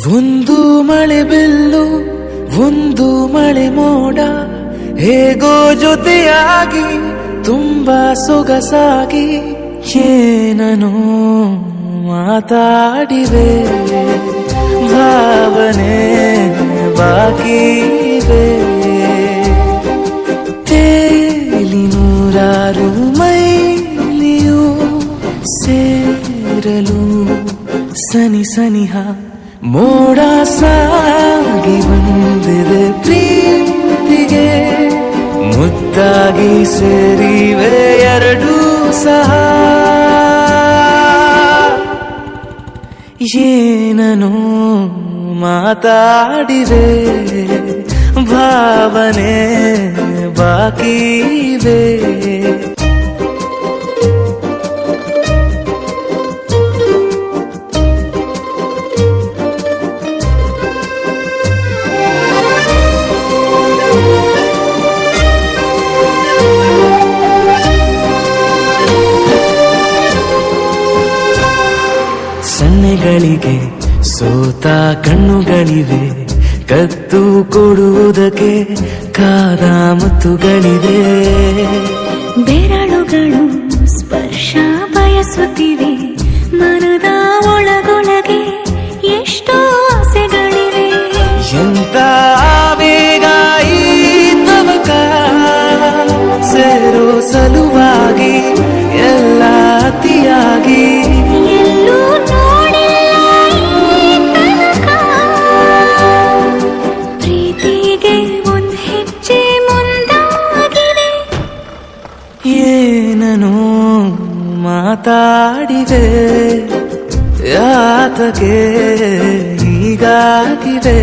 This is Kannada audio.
ಒಂದು ಮಳೆ ಬೆಲ್ಲು ಒಂದು ಮಳೆ ಮೋಡ ಹೇಗೋ ಜೊತೆಯಾಗಿ ತುಂಬಾ ಸೊಗಸಾಗಿ ಏನೋ ಮಾತಾಡಿವೆ ಭಾವನೆ ಬಾಕಿ ಇವೆ ತೇಲಿ ನೂರಾರು ಮೈಲಿಯು ಸೇರಲು ಸನಿ ಸನಿಹ ಮೋಡ ಸಾಗಿ ಬಂದಿದೆ ಪ್ರೀತಿಗೆ ಮುದ್ದಾಗಿ ಸೇರಿವೆ ಎರಡೂ ಸಹ ಏನೋ ಮಾತಾಡಿವೆ ಭಾವನೆ ಬಾಕಿ ಇವೆ ಸನ್ನೆಗಳಿಗೆ ಸೋತ ಕಣ್ಣುಗಳಿವೆ ಕತ್ತು ಕೊಡುವುದಕ್ಕೆ ಕಾದ ಮುತ್ತುಗಳಿವೆ ಬೆರಳುಗಳು ಸ್ಪರ್ಶ ಬಯಸುತ್ತಿವೆ ಮನದ ಒಳಗೊಳಗೆ ಎಷ್ಟೋ ಆಸೆಗಳಿವೆ ಎಂತ ಆವೇಗ ಈ ತವಕ ಸೇರೋ ಸಲುವಾಗಿ ಎಲ್ಲ ಅತಿಯಾಗಿ ಎಲ್ಲೂ ನೋಡಿಲ್ಲ ಈ ತನಕ ಪ್ರೀತಿಗೆ ಒಂದ್ ಹೆಜ್ಜೆ ಮುಂದಾಗಿವೆ ಏನೋ ಮಾತಾಡಿದೆ ಯಾತಕ್ಕೆ ಹೀಗಾಗಿವೆ